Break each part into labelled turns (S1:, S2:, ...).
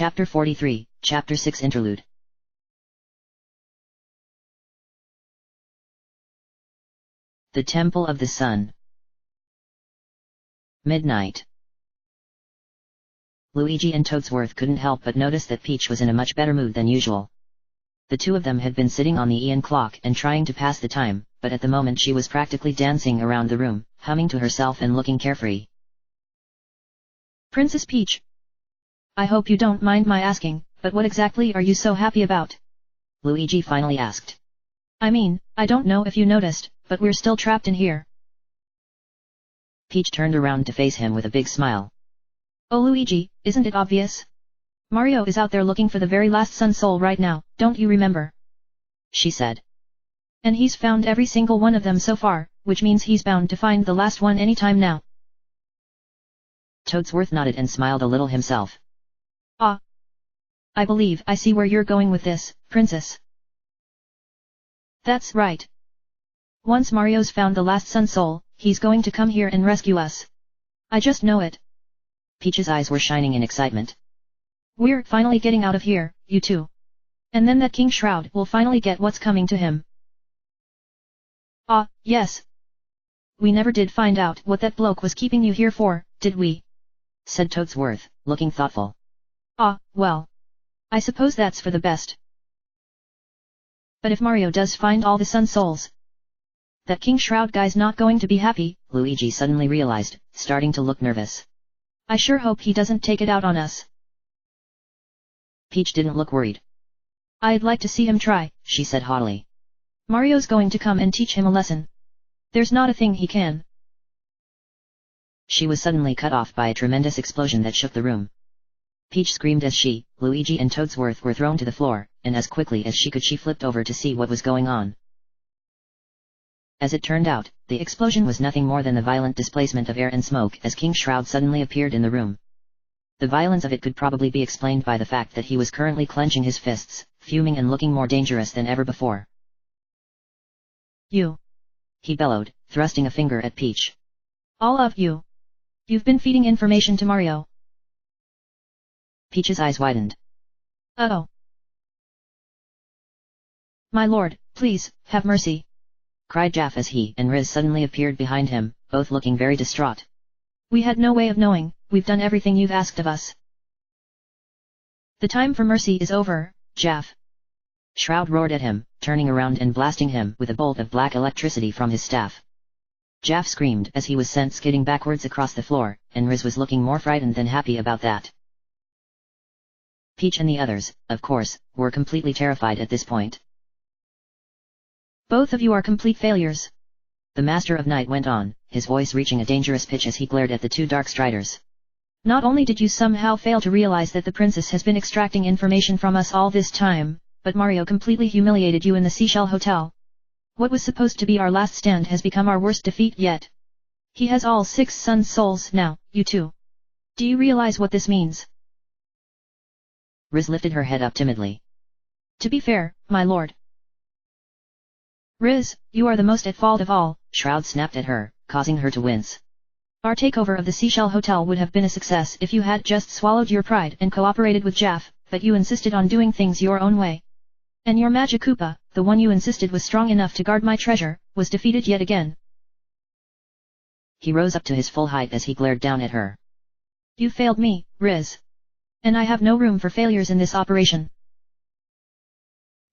S1: Chapter 43, Chapter 6 Interlude. The Temple of the Sun. Midnight. Luigi and Toadsworth couldn't help but notice that Peach was in a much better mood than usual. The two of them had been sitting on the Ian clock and trying to pass the time, but at the moment she was practically dancing around the room, humming to herself and looking carefree.
S2: Princess Peach, I hope you don't mind my asking, but what exactly are you so happy about?
S1: Luigi finally asked.
S2: I mean, I don't know if you noticed, but we're still trapped in here.
S1: Peach turned around to face him with a big smile.
S2: Oh Luigi, isn't it obvious? Mario is out there looking for the very last Sun Soul right now, don't you remember?
S1: She said.
S2: And he's found every single one of them so far, which means he's bound to find the last one anytime now.
S1: Toadsworth nodded and smiled a little himself.
S2: Ah. I believe I see where you're going with this, Princess. That's right. Once Mario's found the last Sun Soul, he's going to come here and rescue us. I just know it.
S1: Peach's eyes were shining in excitement.
S2: We're finally getting out of here, you two. And then that King Shroud will finally get what's coming to him. Ah, yes. We never did find out what that bloke was keeping you here for, did we?
S1: Said Toadsworth, looking thoughtful.
S2: Ah, well. I suppose that's for the best. But if Mario does find all the Sun Souls, that King Shroud guy's not going to be happy,
S1: Luigi suddenly realized, starting to look nervous.
S2: I sure hope he doesn't take it out on us.
S1: Peach didn't look worried.
S2: I'd like to see him try,
S1: she said haughtily.
S2: Mario's going to come and teach him a lesson. There's not a thing he can.
S1: She was suddenly cut off by a tremendous explosion that shook the room. Peach screamed as she, Luigi and Toadsworth were thrown to the floor, and as quickly as she could she flipped over to see what was going on. As it turned out, the explosion was nothing more than the violent displacement of air and smoke as King Shroud suddenly appeared in the room. The violence of it could probably be explained by the fact that he was currently clenching his fists, fuming and looking more dangerous than ever before.
S2: You!
S1: He bellowed, thrusting a finger at Peach.
S2: All of you! You've been feeding information to Mario.
S1: Peach's eyes widened.
S2: Uh-oh. My lord, please, have mercy!
S1: Cried Jaff as he and Riz suddenly appeared behind him, both looking very distraught.
S2: We had no way of knowing, we've done everything you've asked of us. The time for mercy is over, Jaff.
S1: Shroud roared at him, turning around and blasting him with a bolt of black electricity from his staff. Jaff screamed as he was sent skidding backwards across the floor, and Riz was looking more frightened than happy about that. Peach and the others, of course, were completely terrified at this point.
S2: Both of you are complete failures.
S1: The Master of Night went on, his voice reaching a dangerous pitch as he glared at the two Dark Striders.
S2: Not only did you somehow fail to realize that the princess has been extracting information from us all this time, but Mario completely humiliated you in the Seashell Hotel. What was supposed to be our last stand has become our worst defeat yet. He has all 6 Sun Souls now, you two. Do you realize what this means?
S1: Riz lifted her head up timidly.
S2: To be fair, my lord. Riz, you are the most at fault of all,
S1: Shroud snapped at her, causing her to wince.
S2: Our takeover of the Seashell Hotel would have been a success if you had just swallowed your pride and cooperated with Jaff, but you insisted on doing things your own way. And your Magic Koopa, the one you insisted was strong enough to guard my treasure, was defeated yet again.
S1: He rose up to his full height as he glared down at her.
S2: You failed me, Riz. And I have no room for failures in this operation.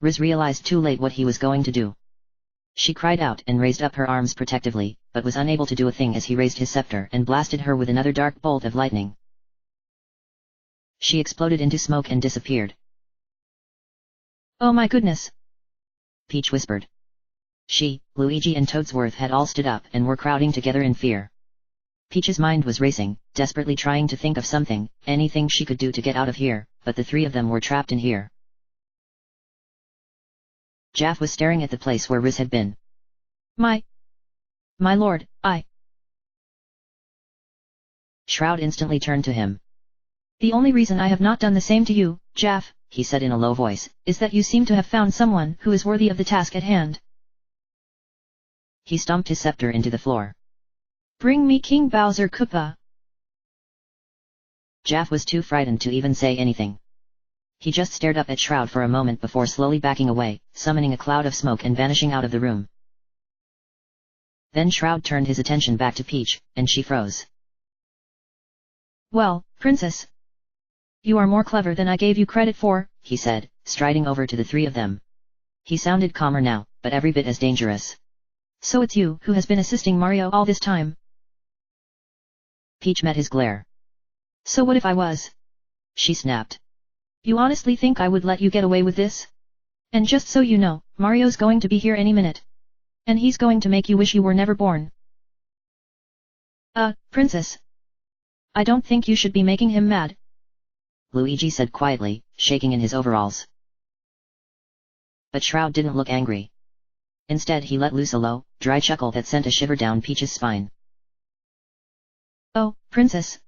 S1: Riz realized too late what he was going to do. She cried out and raised up her arms protectively, but was unable to do a thing as he raised his scepter and blasted her with another dark bolt of lightning. She exploded into smoke and disappeared.
S2: Oh my goodness!
S1: Peach whispered. She, Luigi and Toadsworth had all stood up and were crowding together in fear. Peach's mind was racing, desperately trying to think of something, anything she could do to get out of here, but the three of them were trapped in here. Jaff was staring at the place where Riz had been.
S2: My lord,
S1: Shroud instantly turned to him.
S2: The only reason I have not done the same to you, Jaff,
S1: he said in a low voice,
S2: is that you seem to have found someone who is worthy of the task at hand.
S1: He stomped his scepter into the floor.
S2: Bring me King Bowser Koopa.
S1: Jaff was too frightened to even say anything. He just stared up at Shroud for a moment before slowly backing away, summoning a cloud of smoke and vanishing out of the room. Then Shroud turned his attention back to Peach, and she froze.
S2: Well, Princess. You are more clever than I gave you credit for,
S1: he said, striding over to the three of them. He sounded calmer now, but every bit as dangerous.
S2: So it's you who has been assisting Mario all this time?
S1: Peach met his glare.
S2: So what if I was?
S1: She snapped.
S2: You honestly think I would let you get away with this? And just so you know, Mario's going to be here any minute. And he's going to make you wish you were never born. Princess. I don't think you should be making him mad,
S1: Luigi said quietly, shaking in his overalls. But Shroud didn't look angry. Instead he let loose a low, dry chuckle that sent a shiver down Peach's spine.
S2: Oh, Princess.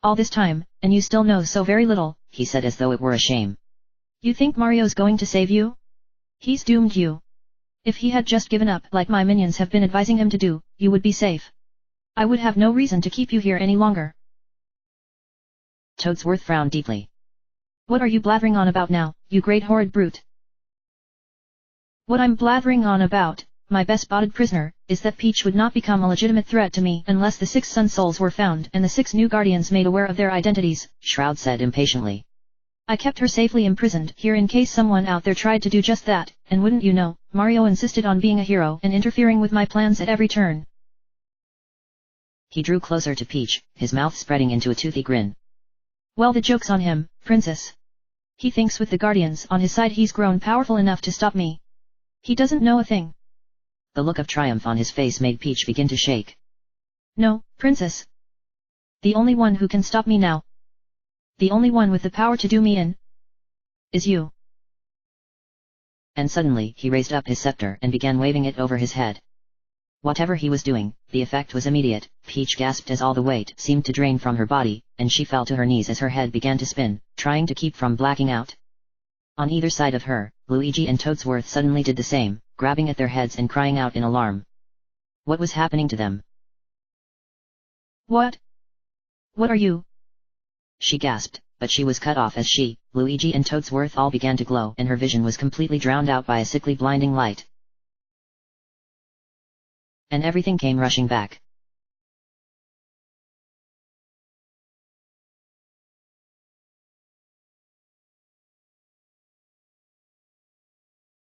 S2: All this time, and you still know so very little,
S1: he said as though it were a shame.
S2: You think Mario's going to save you? He's doomed you. If he had just given up like my minions have been advising him to do, you would be safe. I would have no reason to keep you here any longer.
S1: Toadsworth frowned deeply.
S2: What are you blathering on about now, you great horrid brute? What I'm blathering on about, my best spotted prisoner, is that Peach would not become a legitimate threat to me unless the 6 Sun Souls were found and the 6 new Guardians made aware of their identities,
S1: Shroud said impatiently.
S2: I kept her safely imprisoned here in case someone out there tried to do just that, and wouldn't you know, Mario insisted on being a hero and interfering with my plans at every turn.
S1: He drew closer to Peach, his mouth spreading into a toothy grin.
S2: Well, the joke's on him, Princess. He thinks with the Guardians on his side he's grown powerful enough to stop me. He doesn't know a thing.
S1: The look of triumph on his face made Peach begin to shake.
S2: No, Princess. The only one who can stop me now, the only one with the power to do me in, is you.
S1: And suddenly he raised up his scepter and began waving it over his head. Whatever he was doing, the effect was immediate. Peach gasped as all the weight seemed to drain from her body, and she fell to her knees as her head began to spin, trying to keep from blacking out. On either side of her, Luigi and Toadsworth suddenly did the same, grabbing at their heads and crying out in alarm. What was happening to them?
S2: What? What are you?
S1: She gasped, but she was cut off as she, Luigi and Toadsworth all began to glow and her vision was completely drowned out by a sickly blinding light. And everything came rushing back.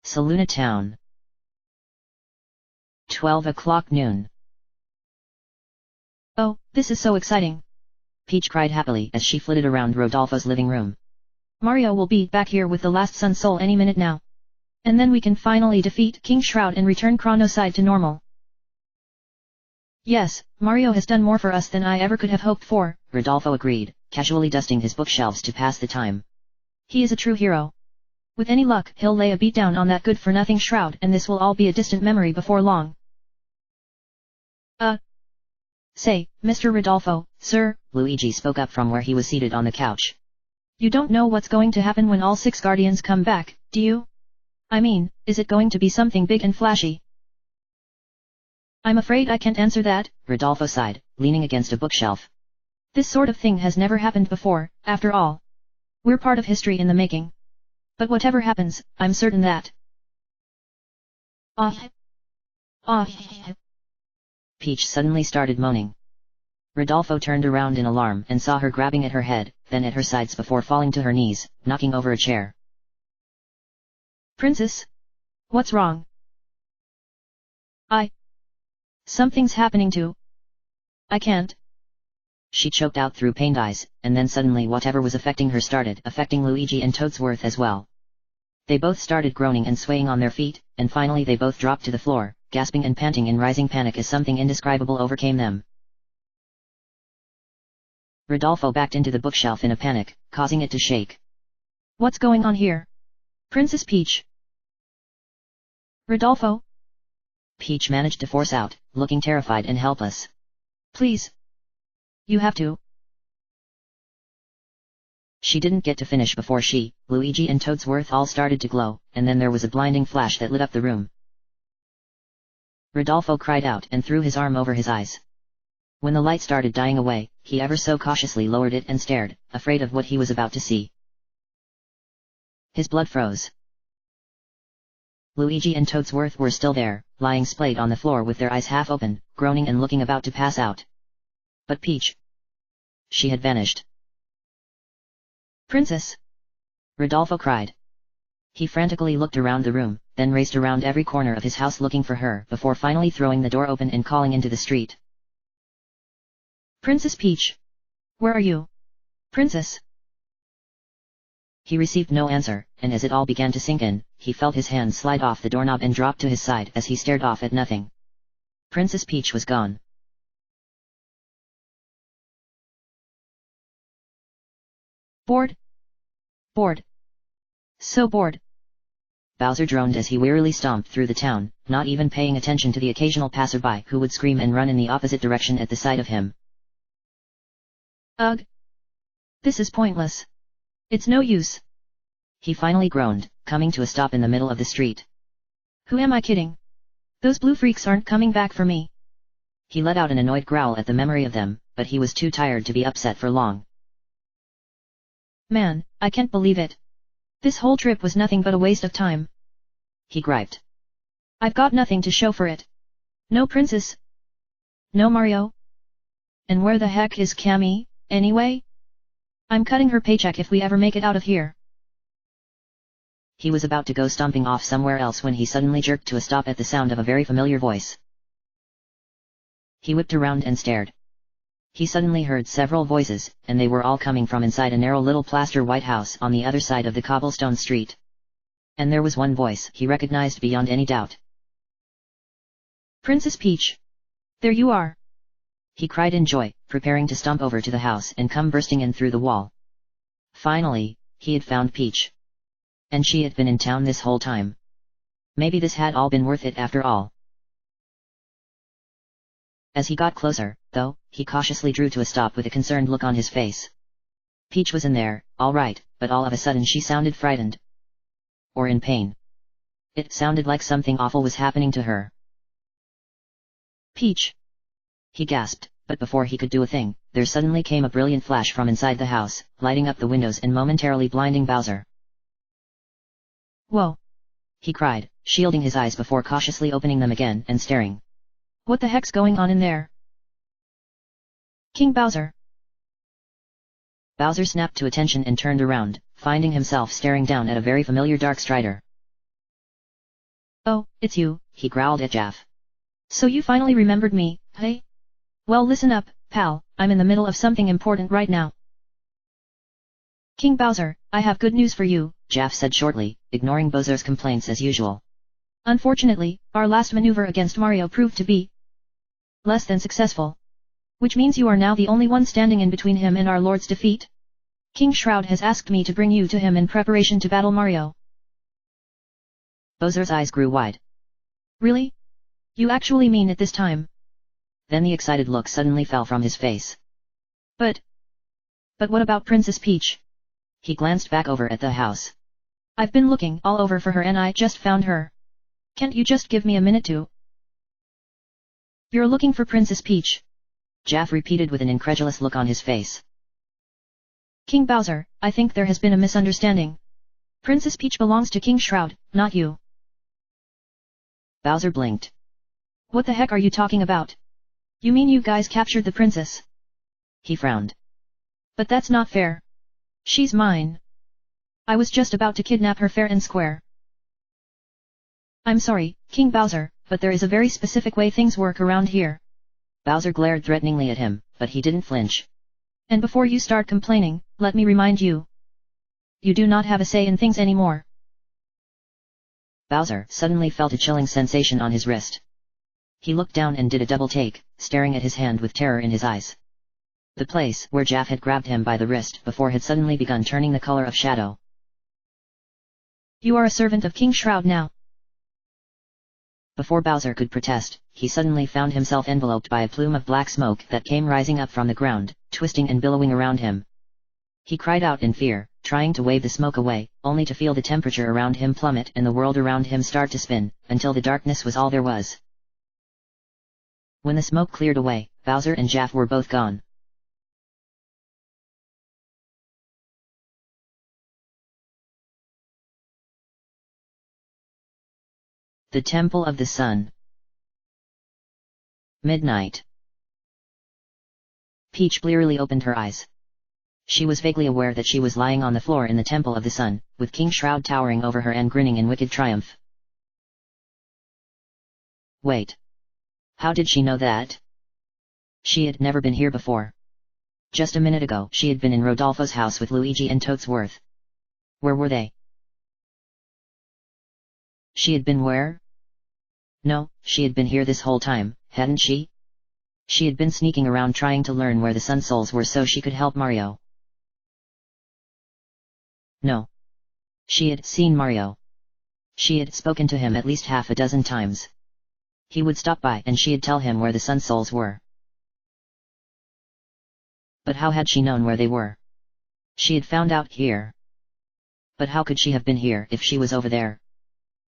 S1: Lunatone. 12 o'clock noon.
S2: Oh, this is so exciting.
S1: Peach cried happily as she flitted around Rodolfo's living room.
S2: Mario will be back here with the last Sun Soul any minute now. And then we can finally defeat King Shroud and return Chronoside to normal. Yes, Mario has done more for us than I ever could have hoped for,
S1: Rodolfo agreed, casually dusting his bookshelves to pass the time.
S2: He is a true hero. With any luck, he'll lay a beatdown on that good-for-nothing Shroud and this will all be a distant memory before long. Say, Mr. Rodolfo, sir,
S1: Luigi spoke up from where he was seated on the couch.
S2: You don't know what's going to happen when all 6 Guardians come back, do you? I mean, is it going to be something big and flashy? I'm afraid I can't answer that,
S1: Rodolfo sighed, leaning against a bookshelf.
S2: This sort of thing has never happened before, after all. We're part of history in the making. But whatever happens, I'm certain that...
S1: Peach suddenly started moaning. Rodolfo turned around in alarm and saw her grabbing at her head, then at her sides before falling to her knees, knocking over a chair.
S2: Princess? What's wrong? Something's happening to... I can't.
S1: She choked out through pained eyes, and then suddenly whatever was affecting her started affecting Luigi and Toadsworth as well. They both started groaning and swaying on their feet, and finally they both dropped to the floor, gasping and panting in rising panic as something indescribable overcame them. Rodolfo backed into the bookshelf in a panic, causing it to shake.
S2: What's going on here? Princess Peach? Rodolfo?
S1: Peach managed to force out, looking terrified and helpless.
S2: Please. You have to.
S1: She didn't get to finish before she, Luigi and Toadsworth all started to glow, and then there was a blinding flash that lit up the room. Rodolfo cried out and threw his arm over his eyes. When the light started dying away, he ever so cautiously lowered it and stared, afraid of what he was about to see. His blood froze. Luigi and Toadsworth were still there, lying splayed on the floor with their eyes half open, groaning and looking about to pass out. But Peach. She had vanished.
S2: Princess!
S1: Rodolfo cried. He frantically looked around the room, then raced around every corner of his house looking for her before finally throwing the door open and calling into the street.
S2: Princess Peach! Where are you? Princess!
S1: He received no answer, and as it all began to sink in, he felt his hand slide off the doorknob and drop to his side as he stared off at nothing. Princess Peach was gone.
S2: Bored? Bored. So bored.
S1: Bowser droned as he wearily stomped through the town, not even paying attention to the occasional passerby who would scream and run in the opposite direction at the sight of him.
S2: Ugh! This is pointless. It's no use.
S1: He finally groaned, coming to a stop in the middle of the street.
S2: Who am I kidding? Those blue freaks aren't coming back for me.
S1: He let out an annoyed growl at the memory of them, but he was too tired to be upset for long.
S2: Man, I can't believe it. This whole trip was nothing but a waste of time.
S1: He griped.
S2: I've got nothing to show for it. No princess. No Mario. And where the heck is Cammy, anyway? I'm cutting her paycheck if we ever make it out of here.
S1: He was about to go stomping off somewhere else when he suddenly jerked to a stop at the sound of a very familiar voice. He whipped around and stared. He suddenly heard several voices, and they were all coming from inside a narrow little plaster white house on the other side of the cobblestone street. And there was one voice he recognized beyond any doubt.
S2: Princess Peach! There you are!
S1: He cried in joy, preparing to stomp over to the house and come bursting in through the wall. Finally, he had found Peach. And she had been in town this whole time. Maybe this had all been worth it after all. As he got closer, though, he cautiously drew to a stop with a concerned look on his face. Peach was in there, all right, but all of a sudden she sounded frightened. Or in pain. It sounded like something awful was happening to her.
S2: Peach!
S1: He gasped, but before he could do a thing, there suddenly came a brilliant flash from inside the house, lighting up the windows and momentarily blinding Bowser.
S2: Whoa!
S1: He cried, shielding his eyes before cautiously opening them again and staring.
S2: What the heck's going on in there? King Bowser!
S1: Bowser snapped to attention and turned around, finding himself staring down at a very familiar Dark Strider.
S2: Oh, it's you,
S1: he growled at Jaff.
S2: So you finally remembered me, hey? Well, listen up, pal, I'm in the middle of something important right now. King Bowser, I have good news for you,
S1: Jaff said shortly, ignoring Bowser's complaints as usual.
S2: Unfortunately, our last maneuver against Mario proved to be less than successful. Which means you are now the only one standing in between him and our Lord's defeat. King Shroud has asked me to bring you to him in preparation to battle Mario.
S1: Bowser's eyes grew wide.
S2: Really? You actually mean it this time?
S1: Then the excited look suddenly fell from his face.
S2: But what about Princess Peach?
S1: He glanced back over at the house.
S2: I've been looking all over for her and I just found her. Can't you just give me a minute to? You're looking for Princess Peach?
S1: Jaff repeated with an incredulous look on his face.
S2: King Bowser, I think there has been a misunderstanding. Princess Peach belongs to King Shroud, not you.
S1: Bowser blinked.
S2: What the heck are you talking about? You mean you guys captured the princess?
S1: He frowned.
S2: But that's not fair. She's mine. I was just about to kidnap her fair and square. I'm sorry, King Bowser, but there is a very specific way things work around here.
S1: Bowser glared threateningly at him, but he didn't flinch.
S2: And before you start complaining, let me remind you. You do not have a say in things anymore.
S1: Bowser suddenly felt a chilling sensation on his wrist. He looked down and did a double take, staring at his hand with terror in his eyes. The place where Jaff had grabbed him by the wrist before had suddenly begun turning the color of shadow.
S2: You are a servant of King Shroud now.
S1: Before Bowser could protest, he suddenly found himself enveloped by a plume of black smoke that came rising up from the ground, twisting and billowing around him. He cried out in fear, trying to wave the smoke away, only to feel the temperature around him plummet and the world around him start to spin, until the darkness was all there was. When the smoke cleared away, Bowser and Jaff were both gone. The Temple of the Sun. Midnight. Peach blearily opened her eyes. She was vaguely aware that she was lying on the floor in the Temple of the Sun, with King Shroud towering over her and grinning in wicked triumph. Wait. How did she know that? She had never been here before. Just a minute ago, she had been in Rodolfo's house with Luigi and Toadsworth. Where were they? She had been where? No, she had been here this whole time, hadn't she? She had been sneaking around trying to learn where the Sun Souls were so she could help Mario. No. She had seen Mario. She had spoken to him at least half a dozen times. He would stop by and she'd tell him where the Sun Souls were. But how had she known where they were? She had found out here. But how could she have been here if she was over there?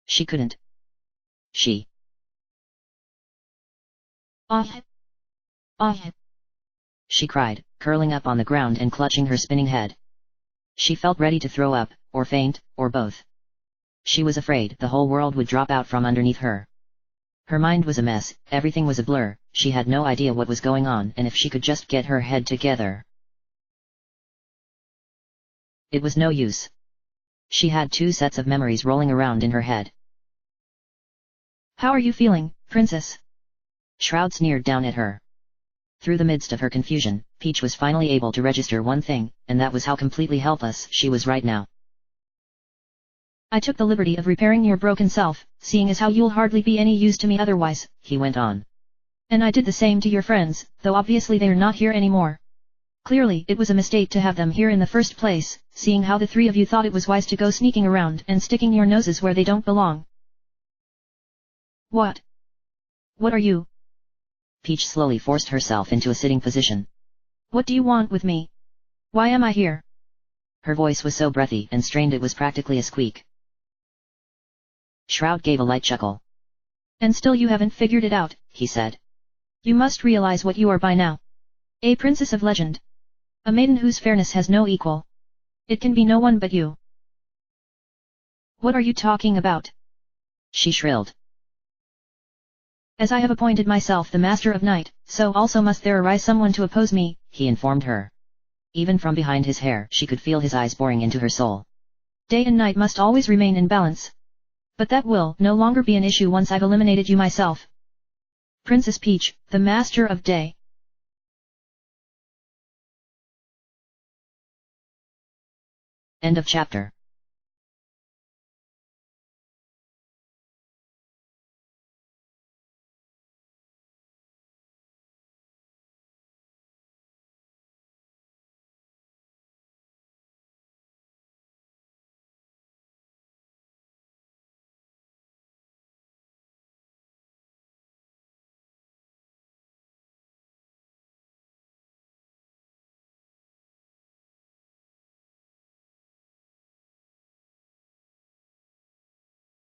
S1: She couldn't. She. She cried, curling up on the ground and clutching her spinning head. She felt ready to throw up, or faint, or both. She was afraid the whole world would drop out from underneath her. Her mind was a mess, everything was a blur, she had no idea what was going on and if she could just get her head together. It was no use. She had two sets of memories rolling around in her head.
S2: How are you feeling, Princess?
S1: Shroud sneered down at her. Through the midst of her confusion, Peach was finally able to register one thing, and that was how completely helpless she was right now.
S2: I took the liberty of repairing your broken self, seeing as how you'll hardly be any use to me otherwise,
S1: he went on.
S2: And I did the same to your friends, though obviously they're not here anymore. Clearly it was a mistake to have them here in the first place, seeing how the three of you thought it was wise to go sneaking around and sticking your noses where they don't belong. What? What are you?
S1: Peach slowly forced herself into a sitting position.
S2: What do you want with me? Why am I here?
S1: Her voice was so breathy and strained it was practically a squeak. Shroud gave a light chuckle.
S2: And still you haven't figured it out,
S1: he said.
S2: You must realize what you are by now. A princess of legend. A maiden whose fairness has no equal. It can be no one but you. What are you talking about?
S1: She shrilled.
S2: As I have appointed myself the Master of Night, so also must there arise someone to oppose me,
S1: he informed her. Even from behind his hair she could feel his eyes boring into her soul.
S2: Day and night must always remain in balance. But that will no longer be an issue once I've eliminated you myself. Princess Peach, the Master of Day.
S1: End of chapter.